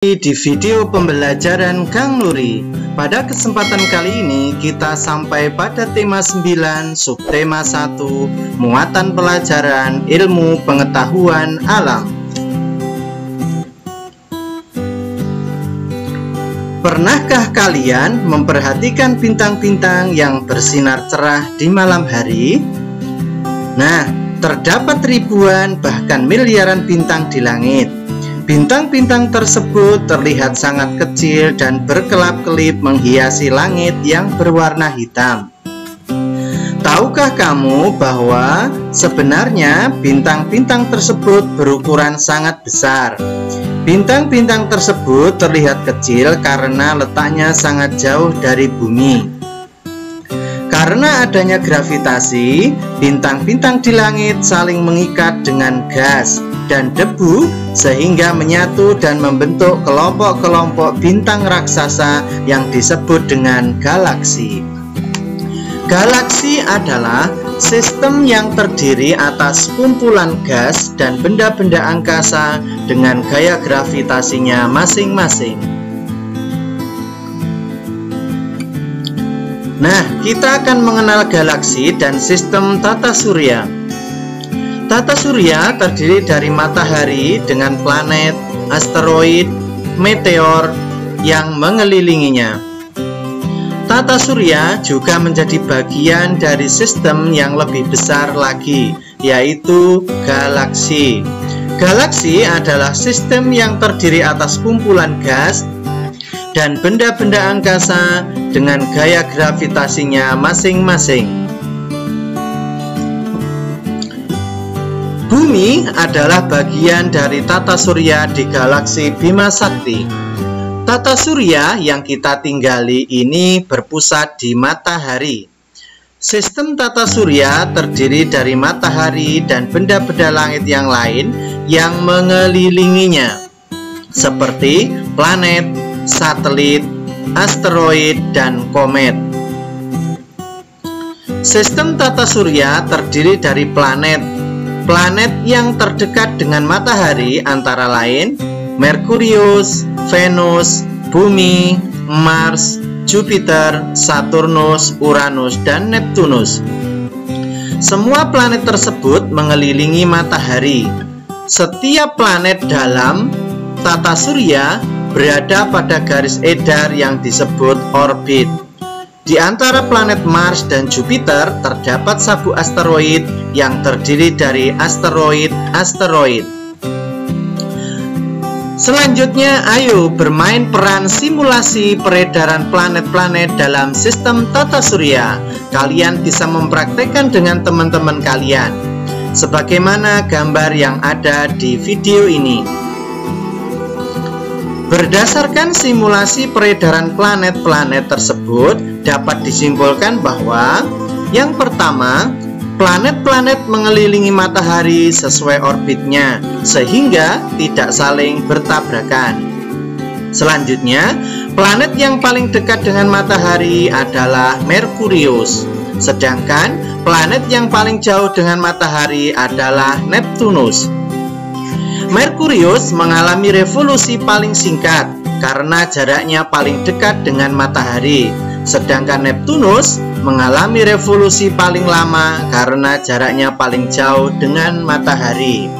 Di video pembelajaran Kang Nuri. Pada kesempatan kali ini kita sampai pada tema 9 subtema 1 muatan pelajaran ilmu pengetahuan alam. Pernahkah kalian memperhatikan bintang-bintang yang bersinar cerah di malam hari? Nah, terdapat ribuan bahkan miliaran bintang di langit. Bintang-bintang tersebut terlihat sangat kecil dan berkelap-kelip menghiasi langit yang berwarna hitam. Tahukah kamu bahwa sebenarnya bintang-bintang tersebut berukuran sangat besar? Bintang-bintang tersebut terlihat kecil karena letaknya sangat jauh dari bumi. Karena adanya gravitasi, bintang-bintang di langit saling mengikat dengan gas dan debu sehingga menyatu dan membentuk kelompok-kelompok bintang raksasa yang disebut dengan galaksi. Galaksi adalah sistem yang terdiri atas kumpulan gas dan benda-benda angkasa dengan gaya gravitasinya masing-masing. Nah, kita akan mengenal galaksi dan sistem tata surya. Tata surya terdiri dari matahari dengan planet, asteroid, meteor yang mengelilinginya. Tata surya juga menjadi bagian dari sistem yang lebih besar lagi, yaitu galaksi. Galaksi adalah sistem yang terdiri atas kumpulan gas dan benda-benda angkasa dengan gaya gravitasinya masing-masing. Bumi adalah bagian dari tata surya di galaksi Bima Sakti. Tata surya yang kita tinggali ini berpusat di matahari. Sistem tata surya terdiri dari matahari dan benda-benda langit yang lain yang mengelilinginya, seperti planet, satelit, asteroid, dan komet. Sistem tata surya terdiri dari planet. Planet yang terdekat dengan matahari antara lain Merkurius, Venus, Bumi, Mars, Jupiter, Saturnus, Uranus, dan Neptunus. Semua planet tersebut mengelilingi matahari. Setiap planet dalam tata surya berada pada garis edar yang disebut orbit. Di antara planet Mars dan Jupiter terdapat sabuk asteroid yang terdiri dari asteroid-asteroid. Selanjutnya, ayo bermain peran simulasi peredaran planet-planet dalam sistem tata surya. Kalian bisa mempraktekkan dengan teman-teman kalian, sebagaimana gambar yang ada di video ini. Berdasarkan simulasi peredaran planet-planet tersebut, dapat disimpulkan bahwa yang pertama, planet-planet mengelilingi matahari sesuai orbitnya, sehingga tidak saling bertabrakan. Selanjutnya, planet yang paling dekat dengan matahari adalah Merkurius, sedangkan planet yang paling jauh dengan matahari adalah Neptunus. Merkurius mengalami revolusi paling singkat karena jaraknya paling dekat dengan matahari, sedangkan Neptunus mengalami revolusi paling lama karena jaraknya paling jauh dengan matahari.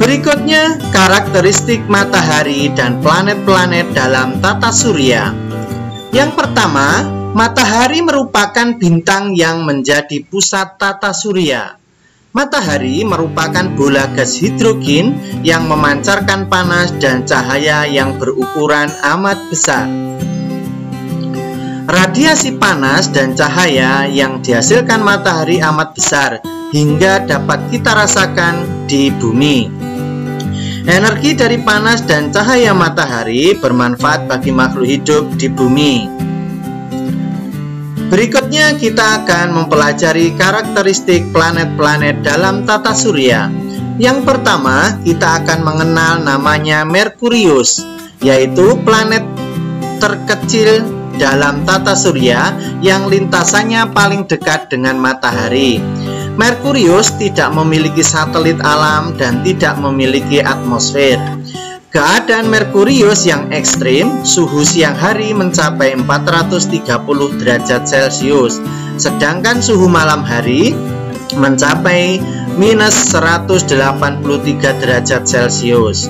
Berikutnya, karakteristik matahari dan planet-planet dalam tata surya. Yang pertama, matahari merupakan bintang yang menjadi pusat tata surya. Matahari merupakan bola gas hidrogen yang memancarkan panas dan cahaya yang berukuran amat besar. Radiasi panas dan cahaya yang dihasilkan matahari amat besar hingga dapat kita rasakan di bumi. Energi dari panas dan cahaya matahari bermanfaat bagi makhluk hidup di bumi. Berikutnya kita akan mempelajari karakteristik planet-planet dalam tata surya. Yang pertama, kita akan mengenal namanya Merkurius, yaitu planet terkecil dalam tata surya yang lintasannya paling dekat dengan matahari. Merkurius tidak memiliki satelit alam dan tidak memiliki atmosfer. Keadaan Merkurius yang ekstrim, suhu siang hari mencapai 430 derajat Celcius, sedangkan suhu malam hari mencapai minus 183 derajat Celcius.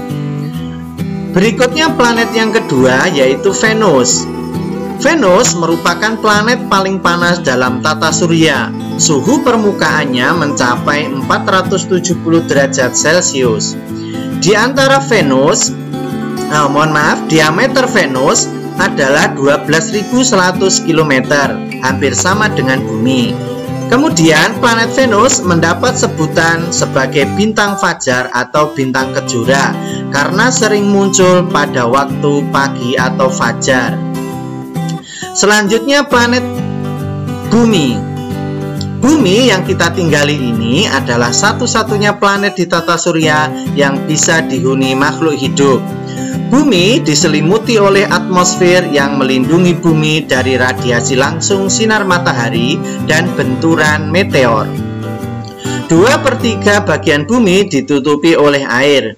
Berikutnya planet yang kedua yaitu Venus. Venus merupakan planet paling panas dalam tata surya. Suhu permukaannya mencapai 470 derajat Celcius. Di antara Venus, diameter Venus adalah 12.100 km, hampir sama dengan Bumi. Kemudian planet Venus mendapat sebutan sebagai bintang fajar atau bintang kejora karena sering muncul pada waktu pagi atau fajar. Selanjutnya planet Bumi. Bumi yang kita tinggali ini adalah satu-satunya planet di tata surya yang bisa dihuni makhluk hidup. Bumi diselimuti oleh atmosfer yang melindungi bumi dari radiasi langsung sinar matahari dan benturan meteor. 2/3 bagian bumi ditutupi oleh air.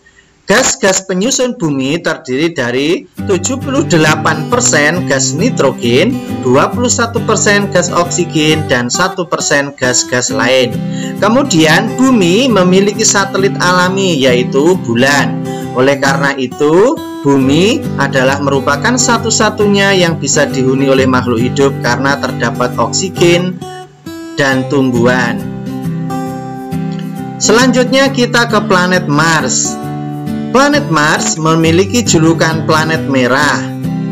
Gas-gas penyusun bumi terdiri dari 78% gas nitrogen, 21% gas oksigen, dan 1% gas-gas lain. Kemudian bumi memiliki satelit alami yaitu bulan. Oleh karena itu, bumi adalah merupakan satu-satunya yang bisa dihuni oleh makhluk hidup karena terdapat oksigen dan tumbuhan. Selanjutnya kita ke planet Mars. Planet Mars memiliki julukan planet merah.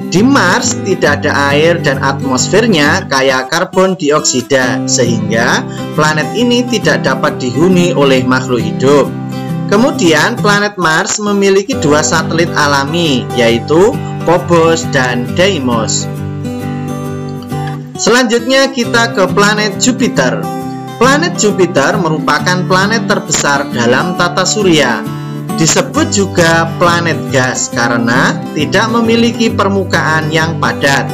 Di Mars tidak ada air dan atmosfernya kaya karbon dioksida, sehingga planet ini tidak dapat dihuni oleh makhluk hidup. Kemudian planet Mars memiliki 2 satelit alami, yaitu Phobos dan Deimos. Selanjutnya kita ke planet Jupiter. Planet Jupiter merupakan planet terbesar dalam tata surya. Disebut juga planet gas karena tidak memiliki permukaan yang padat.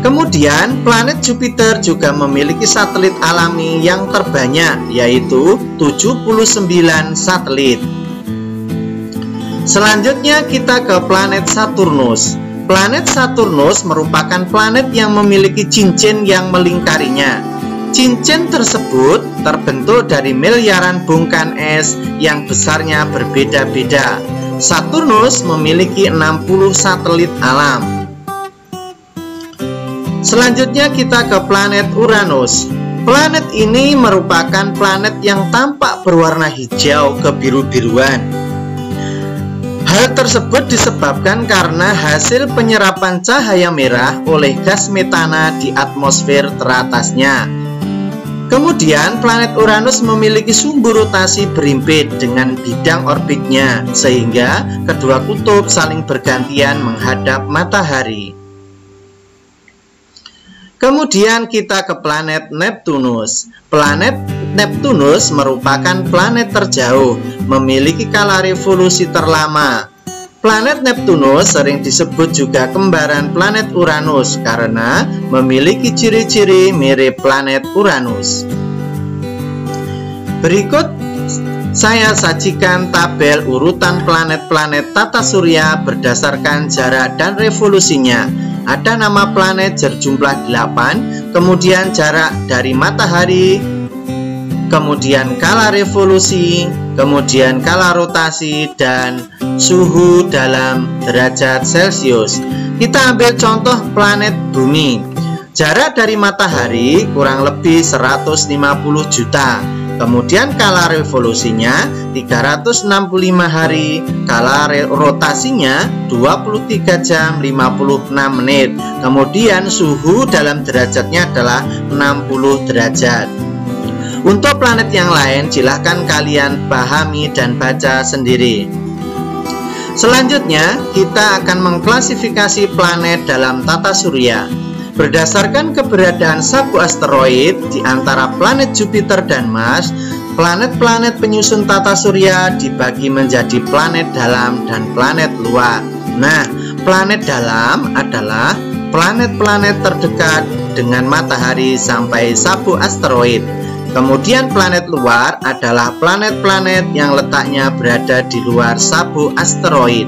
Kemudian planet Jupiter juga memiliki satelit alami yang terbanyak, yaitu 79 satelit. Selanjutnya kita ke planet Saturnus. Planet Saturnus merupakan planet yang memiliki cincin yang melingkarinya. Cincin tersebut terbentuk dari miliaran bongkahan es yang besarnya berbeda-beda. Saturnus memiliki 60 satelit alam. Selanjutnya kita ke planet Uranus. Planet ini merupakan planet yang tampak berwarna hijau kebiru-biruan. Hal tersebut disebabkan karena hasil penyerapan cahaya merah oleh gas metana di atmosfer teratasnya. Kemudian planet Uranus memiliki sumbu rotasi berimpit dengan bidang orbitnya, sehingga kedua kutub saling bergantian menghadap matahari. Kemudian kita ke planet Neptunus. Planet Neptunus merupakan planet terjauh, memiliki skala revolusi terlama. Planet Neptunus sering disebut juga kembaran planet Uranus karena memiliki ciri-ciri mirip planet Uranus. Berikut saya sajikan tabel urutan planet-planet tata surya berdasarkan jarak dan revolusinya. Ada nama planet berjumlah 8, kemudian jarak dari matahari, kemudian skala revolusi, kemudian skala rotasi, dan suhu dalam derajat Celcius. Kita ambil contoh planet Bumi. Jarak dari matahari kurang lebih 150 juta. Kemudian skala revolusinya 365 hari, skala rotasinya 23 jam 56 menit. Kemudian suhu dalam derajatnya adalah 60 derajat. Untuk planet yang lain silahkan kalian pahami dan baca sendiri. Selanjutnya kita akan mengklasifikasi planet dalam tata surya berdasarkan keberadaan sabu asteroid di antara planet Jupiter dan Mars. Planet-planet penyusun tata surya dibagi menjadi planet dalam dan planet luar. Nah, planet dalam adalah planet-planet terdekat dengan matahari sampai sabu asteroid. Kemudian planet luar adalah planet-planet yang letaknya berada di luar sabuk asteroid.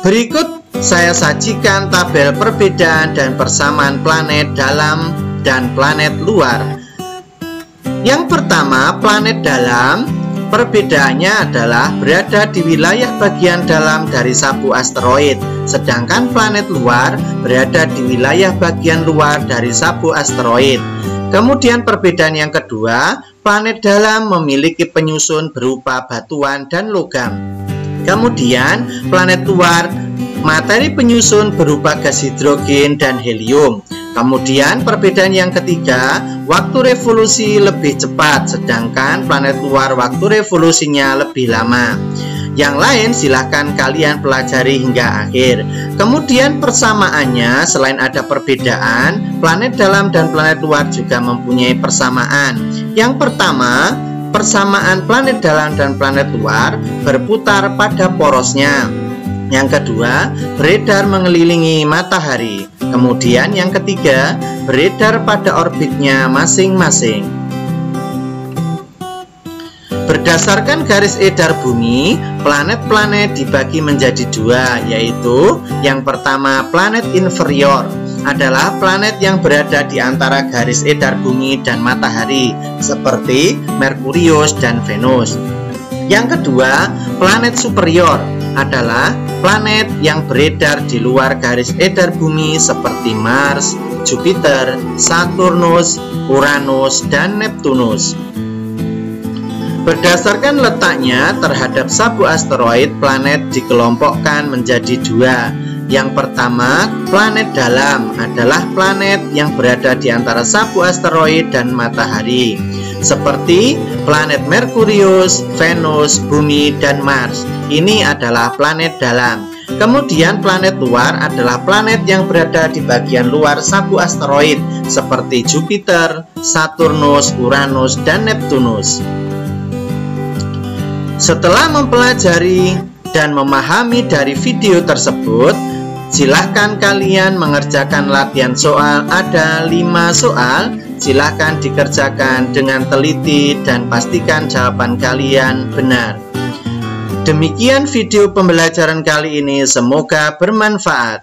Berikut saya sajikan tabel perbedaan dan persamaan planet dalam dan planet luar. Yang pertama, planet dalam. Perbedaannya adalah berada di wilayah bagian dalam dari sabuk asteroid, sedangkan planet luar berada di wilayah bagian luar dari sabuk asteroid. Kemudian perbedaan yang kedua, planet dalam memiliki penyusun berupa batuan dan logam. Kemudian planet luar materi penyusun berupa gas hidrogen dan helium. Kemudian perbedaan yang ketiga, waktu revolusi lebih cepat, sedangkan planet luar waktu revolusinya lebih lama. Yang lain silahkan kalian pelajari hingga akhir. Kemudian persamaannya, selain ada perbedaan, planet dalam dan planet luar juga mempunyai persamaan. Yang pertama, persamaan planet dalam dan planet luar berputar pada porosnya. Yang kedua, beredar mengelilingi matahari. Kemudian yang ketiga, beredar pada orbitnya masing-masing. Berdasarkan garis edar bumi, planet-planet dibagi menjadi dua, yaitu yang pertama planet inferior adalah planet yang berada di antara garis edar bumi dan matahari, seperti Merkurius dan Venus. Yang kedua, planet superior adalah planet yang beredar di luar garis edar bumi seperti Mars, Jupiter, Saturnus, Uranus, dan Neptunus. Berdasarkan letaknya terhadap sabuk asteroid, planet dikelompokkan menjadi dua. Yang pertama, planet dalam adalah planet yang berada di antara sabuk asteroid dan matahari, seperti planet Merkurius, Venus, Bumi, dan Mars. Ini adalah planet dalam. Kemudian planet luar adalah planet yang berada di bagian luar sabuk asteroid, seperti Jupiter, Saturnus, Uranus, dan Neptunus. Setelah mempelajari dan memahami dari video tersebut, silahkan kalian mengerjakan latihan soal. Ada 5 soal. Silahkan dikerjakan dengan teliti dan pastikan jawaban kalian benar. Demikian video pembelajaran kali ini, semoga bermanfaat.